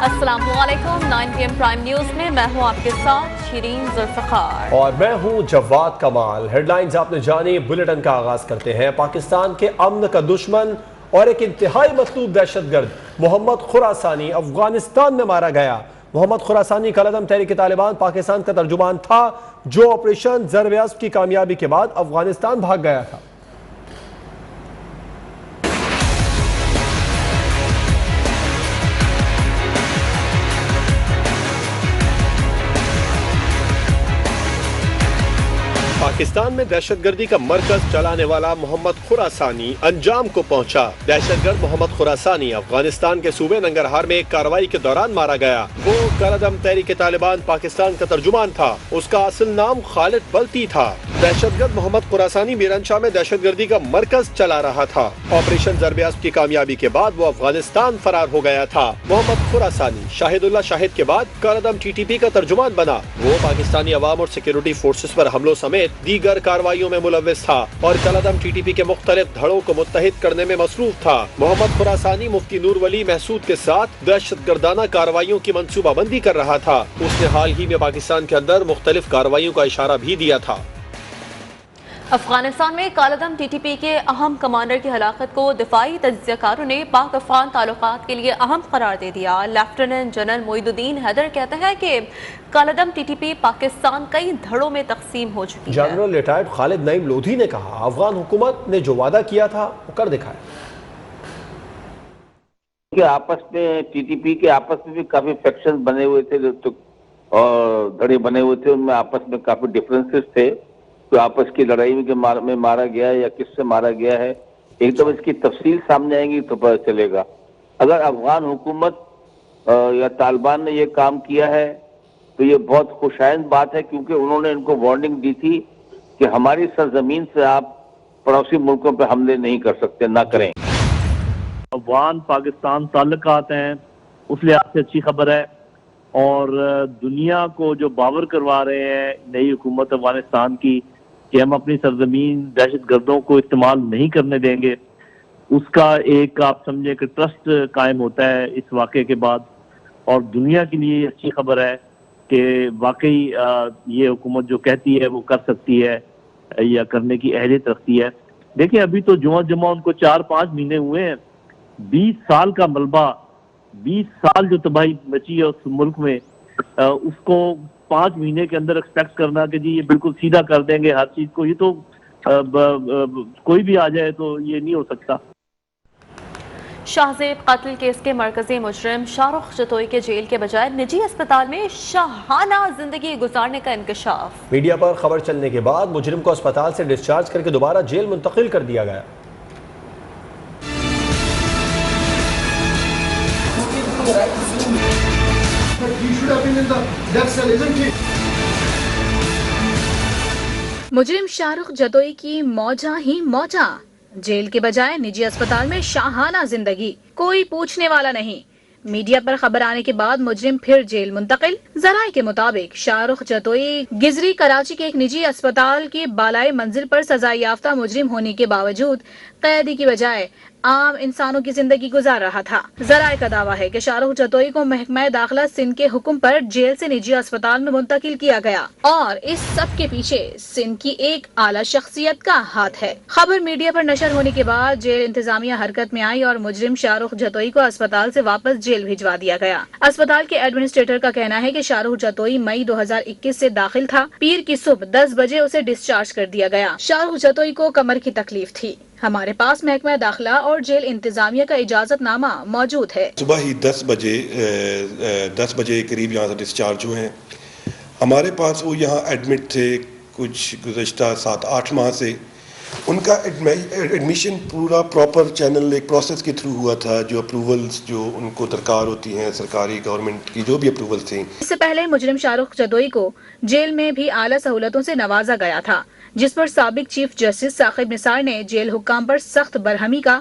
السلام علیکم 9 PM prime news میں میں ہوں آپ کے ساتھ شیرین ذوالفقار اور میں ہوں جواد کمال۔ ہیڈ لائنز آپ نے جانی، بلیٹن کا آغاز کرتے ہیں۔ پاکستان کے امن کا دشمن اور ایک انتہائی مطلوب دہشت گرد محمد خراسانی افغانستان میں مارا گیا۔ محمد خراسانی کالعدم تحریک طالبان پاکستان کا ترجمان تھا جو آپریشن ضرب اسب کی کامیابی کے بعد افغانستان بھاگ گیا تھا۔ پاکستان میں دہشت گردی کا مرکز چلانے والا محمد خراسانی انجام کو پہنچا۔ دہشت گرد محمد خراسانی افغانستان کے صوبے ننگرہار میں ایک کارروائی کے دوران مارا گیا۔ وہ کالعدم تحریک طالبان پاکستان کا ترجمان تھا۔ اس کا اصل نام خالد بلتی تھا۔ دہشت گرد محمد خراسانی میرانشاہ میں دہشت گردی کا مرکز چلا رہا تھا۔ آپریشن ضرب اسب کی کامیابی کے بعد وہ افغانستان فرار ہو گیا تھا۔ محمد خراسانی شاہد اللہ شاہد کے بعد کالعدم TTP کا ترجمان بنا۔ وہ پاکستانی عوام اور سیکیورٹی فورسز پر حملوں سمیت دیگر کارروائیوں میں ملوث تھا اور کالعدم TTP کے مختلف دھڑوں کو متحد کرنے میں مصروف تھا۔ محمد خراسانی مفتی نور ولی محسود کے ساتھ دہشت گردانہ کارروائیوں کی منصوبہ بندی کر رہا تھا۔ اس نے حال ہی میں پاکستان کے اندر مختلف کارروائیوں کا اشارہ بھی دیا تھا۔ افغانستان میں کالعدم TTP کے اہم کمانڈر کی ہلاکت کو دفاعی تجزیہ کاروں نے پاک افغان تعلقات کے لیے اہم قرار دے دیا۔ لیفٹیننٹ جنرل معید الدین حیدر کہتے ہیں کہ کالعدم TTP پاکستان کئی دھڑوں میں تقسیم ہو چکی ہے۔ جنرل ریٹائرڈ خالد نعیم لودھی نے کہا افغان حکومت نے جو وعدہ کیا تھا وہ کر دکھایا۔ کہ آپس میں TTP کے آپس میں بھی کافی فیکشن بنے ہوئے تھے اور دھڑے بنے ہوئے تھے، ان میں آپس میں کافی ڈفرینسز تھے۔ تو آپس کی لڑائی میں مارا گیا ہے یا کس سے مارا گیا ہے، ایک دم اس کی تفصیل سامنے آئے گی تو پتہ چلے گا۔ اگر افغان حکومت یا طالبان نے یہ کام کیا ہے تو یہ بہت خوشائند بات ہے، کیونکہ انہوں نے ان کو وارننگ دی تھی کہ ہماری سرزمین سے آپ پڑوسی ملکوں پہ حملے نہیں کر سکتے، نہ کریں۔ افغان پاکستان تعلقات ہیں، اس لحاظ سے اچھی خبر ہے، اور دنیا کو جو باور کروا رہے ہیں نئی حکومت افغانستان کی کہ ہم اپنی سرزمین دہشت گردوں کو استعمال نہیں کرنے دیں گے، اس کا ایک آپ سمجھے کہ ٹرسٹ قائم ہوتا ہے اس واقعے کے بعد، اور دنیا کے لیے اچھی خبر ہے کہ واقعی یہ حکومت جو کہتی ہے وہ کر سکتی ہے یا کرنے کی اہلیت رکھتی ہے۔ دیکھیں ابھی تو جمعہ ان کو 4-5 مہینے ہوئے ہیں، 20 سال کا ملبہ، 20 سال جو تباہی مچی ہے اس ملک میں، اس کو 5 مہینے کے اندر ایکسپیکٹ کرنا کہ جی یہ بالکل سیدھا کر دیں گے ہر چیز کو، یہ تو کوئی بھی آ جائے تو یہ نہیں ہو سکتا۔ شاہزیب قتل کیس کے مرکزی مجرم شاہ رخ جتوئی کے جیل کے بجائے نجی اسپتال میں شاہانہ زندگی گزارنے کا انکشاف۔ میڈیا پر خبر چلنے کے بعد مجرم کو اسپتال سے ڈسچارج کر کے دوبارہ جیل منتقل کر دیا گیا۔ مجرم شاہ رخ جتوئی کی موجہ ہی موجہ، جیل کے بجائے نجی اسپتال میں شاہانہ زندگی، کوئی پوچھنے والا نہیں۔ میڈیا پر خبر آنے کے بعد مجرم پھر جیل منتقل۔ ذرائع کے مطابق شاہ رخ جتوئی گزری کراچی کے ایک نجی اسپتال کی بالائے منزل پر سزا یافتہ مجرم ہونے کے باوجود قیدی کی بجائے عام انسانوں کی زندگی گزار رہا تھا۔ ذرائع کا دعویٰ ہے کہ شاہ رخ جتوئی کو محکمہ داخلہ سندھ کے حکم پر جیل سے نجی اسپتال میں منتقل کیا گیا، اور اس سب کے پیچھے سندھ کی ایک اعلیٰ شخصیت کا ہاتھ ہے۔ خبر میڈیا پر نشر ہونے کے بعد جیل انتظامیہ حرکت میں آئی اور مجرم شاہ رخ جتوئی کو اسپتال سے واپس جیل بھجوا دیا گیا۔ اسپتال کے ایڈمنسٹریٹر کا کہنا ہے کہ شاہ رخ جتوئی مئی 2021 سے داخل تھا، پیر کی صبح 10 بجے اسے ڈسچارج کر دیا گیا۔ شاہ رخ جتوئی کو کمر کی تکلیف تھی۔ ہمارے پاس محکمہ داخلہ اور جیل انتظامیہ کا اجازت نامہ موجود ہے۔ صبح ہی 10 بجے قریب یہاں سے ڈسچارج ہوئے ہیں۔ ہمارے پاس وہ یہاں ایڈمٹ تھے کچھ گزشتہ 7-8 ماہ سے۔ ان کا ایڈمیشن پورا پراپر چینل ایک پروسیس کے تھرو ہوا تھا، جو اپروولز جو ان کو درکار ہوتی ہیں سرکاری گورنمنٹ کی جو بھی اپروولز تھیں۔ اس سے پہلے مجرم شاہ رخ جتوئی کو جیل میں بھی اعلیٰ سہولتوں سے نوازا گیا تھا، جس پر سابق چیف جسٹس ثاقب نثار نے جیل حکام پر سخت برہمی کا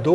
2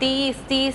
30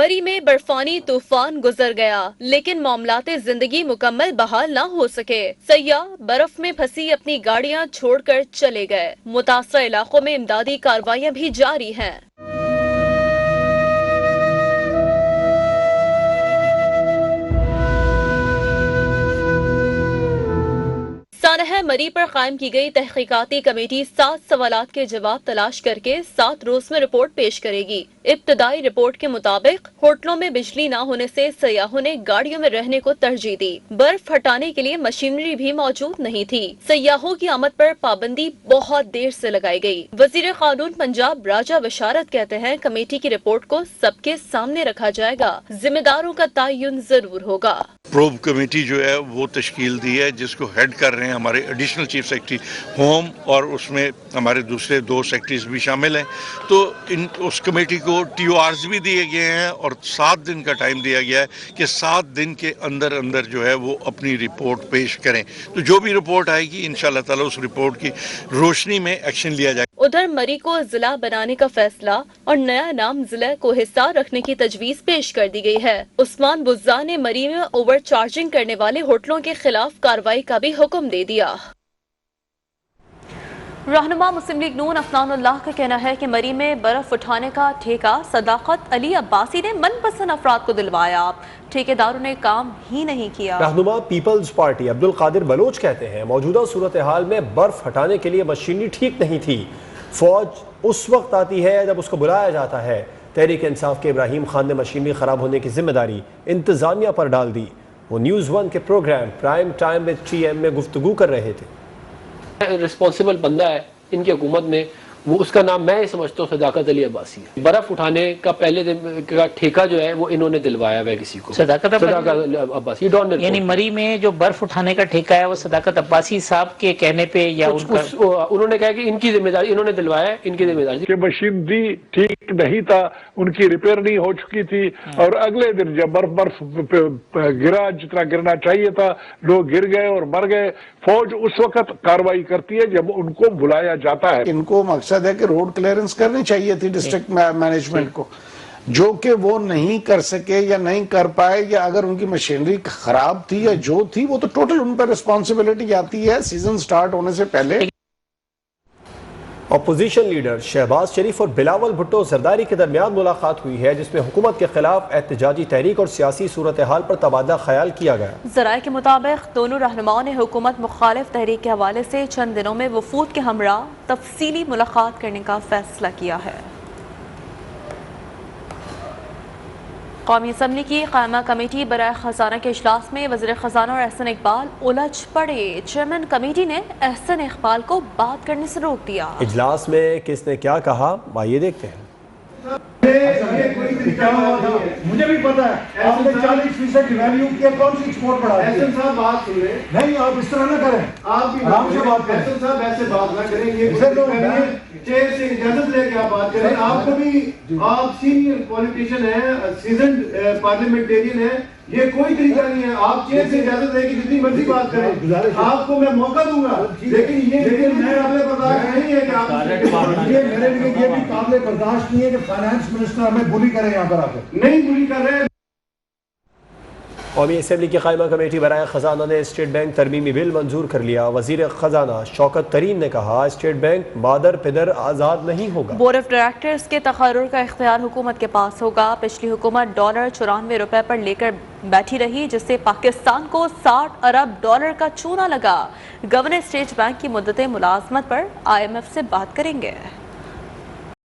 مری میں برفانی طوفان گزر گیا لیکن معاملات زندگی مکمل بحال نہ ہو سکے. سیاح برف میں پھنسی اپنی گاڑیاں چھوڑ کر چلے گئے. متاثرہ علاقوں میں امدادی کارروائیاں بھی جاری ہیں. سانحہ مری پر قائم کی گئی تحقیقاتی کمیٹی 7 سوالات کے جواب تلاش کر کے 7 روز میں رپورٹ پیش کرے گی. ابتدائی رپورٹ کے مطابق ہوٹلوں میں بجلی نہ ہونے سے سیاحوں نے گاڑیوں میں رہنے کو ترجیح دی. برف ہٹانے کے لیے مشینری بھی موجود نہیں تھی. سیاحوں کی آمد پر پابندی بہت دیر سے لگائی گئی. وزیر قانون پنجاب راجہ بشارت کہتے ہیں کمیٹی کی رپورٹ کو سب کے سامنے رکھا جائے گا. ذمہ داروں کا تعین ضرور ہوگا. پروب کمیٹی جو ہے وہ تشکیل دی ہے جس کو ہیڈ کر رہے ہیں ہمارے ایڈیشنل چیف سیکرٹری ہوم اور اس میں ہمارے دوسرے 2 سیکرٹریز بھی شامل ہیں. تو اس کمیٹی کو TORs بھی دیے گئے ہیں اور 7 دن کا ٹائم دیا گیا ہے کہ 7 دن کے اندر جو ہے وہ اپنی رپورٹ پیش کریں. تو جو بھی رپورٹ آئے گی انشاءاللہ تعالی اس رپورٹ کی روشنی میں ایکشن لیا جائے گا. ادھر مری کو ضلع بنانے کا فیصلہ اور نیا نام ضلع کوہستان رکھنے کی تجویز پیش کر دی گئی ہے. عثمان بزا نے مری میں اوور چارجنگ کرنے والے ہوٹلوں کے خلاف کارروائی کا بھی حکم دے دیا. رہنما مسلم لیگ نون افنان اللہ کا کہنا ہے کہ مری میں برف اٹھانے کا ٹھیکہ صداقت علی عباسی نے من پسند افراد کو دلوایا. ٹھیکیداروں نے کام ہی نہیں کیا. رہنما پیپلز پارٹی عبدالقادر بلوچ کہتے ہیں موجودہ صورتحال میں برف ہٹانے کے لیے مشینری ٹھیک نہیں تھی. فوج اس وقت آتی ہے جب اس کو بلایا جاتا ہے. تحریک انصاف کے ابراہیم خان نے مشینری خراب ہونے کی ذمہ داری انتظامیہ پر ڈال دی. وہ نیوز 1 کے programme prime time with TM میں گفتگو کر رہے تھے. رسپانسیبل بندہ ہے ان کی حکومت میں, وہ اس کا نام میں سمجھتا ہوں صداقت علی عباسی ہے. برف اٹھانے کا پہلے دن کا ٹھیکہ جو ہے وہ انہوں نے دلوایا ہے کسی کو. صداقت عباسی یعنی مری میں جو برف اٹھانے کا ٹھیکہ ہے وہ صداقت عباسی صاحب کے کہنے پہ یا انہوں نے کہا کہ ان کی ذمہ داری انہوں نے دلوایا ہے, ان کی ذمہ داری کہ مشینری ٹھیک نہیں تھا, ان کی ریپیئر نہیں ہو چکی تھی اور اگلے دن جب برف گرا جتنا گرنا چاہیے تھا لوگ گر گئے اور مر گئے. فوج اس وقت کارروائی کرتی ہے جب ان کو بلایا جاتا ہے. ان کو مقصد ہے کہ روڈ کلیئرنس کرنی چاہیے تھی ڈسٹرکٹ مینجمنٹ کو, جو کہ وہ نہیں کر سکے یا نہیں کر پائے, یا اگر ان کی مشینری خراب تھی یا جو تھی وہ تو ٹوٹل ان پر ریسپانسبلٹی آتی ہے سیزن سٹارٹ ہونے سے پہلے. اپوزیشن لیڈر شہباز شریف اور بلاول بھٹو زرداری کے درمیان ملاقات ہوئی ہے جس میں حکومت کے خلاف احتجاجی تحریک اور سیاسی صورتحال پر تبادلہ خیال کیا گیا. ذرائع کے مطابق دونوں رہنماؤں نے حکومت مخالف تحریک کے حوالے سے چند دنوں میں وفود کے ہمراہ تفصیلی ملاقات کرنے کا فیصلہ کیا ہے. قومی اسمبلی کی قائمہ کمیٹی برائے خزانہ کے اجلاس میں وزیر خزانہ اور احسن اقبال الجھ پڑے. چیئرمین کمیٹی نے احسن اقبال کو بات کرنے سے روک دیا. اجلاس میں کس نے کیا کہا آئیے دیکھتے ہیں. مجھے بھی پتا ہے آپ نے 40% ریوینیو کیا, کون سی ایکسپورٹ بڑھا دی؟ احسن صاحب بات سن رہے ہیں. نہیں آپ اس طرح نہ کریں, آپ بھی آرام سے بات کریں. احسن صاحب ایسے بات نہ کریں, یہ چیئر سے اجازت لے کے آپ بات کریں. آپ کو بھی آپ سینئر پولیٹیشین ہیں, سیزنڈ پارلیمنٹیرین ہیں, یہ کوئی طریقہ نہیں ہے. آپ چیئر سے اجازت لے کے جتنی مرضی بات کریں, آپ کو میں موقع دوں گا, لیکن یہ قابل برداشت نہیں ہے کہ آپ میرے لیے یہ بھی قابل برداشت نہیں ہے کہ فائنانس منسٹر ہمیں بلی کرے یہاں پر آ کے. نہیں بلی کر رہے. قومی اسمبلی کی قائمہ کمیٹی برائے خزانہ نے اسٹیٹ بینک ترمیمی بل منظور کر لیا. وزیر خزانہ شوکت ترین نے کہا اسٹیٹ بینک مادر پدر آزاد نہیں ہوگا. بورڈ آف ڈائریکٹرز کے تقرر کا اختیار حکومت کے پاس ہوگا. پچھلی حکومت $94 پر لے کر بیٹھی رہی جس سے پاکستان کو $60 ارب کا چونا لگا. گورنر اسٹیٹ بینک کی مدت ملازمت پر IMF سے بات کریں گے.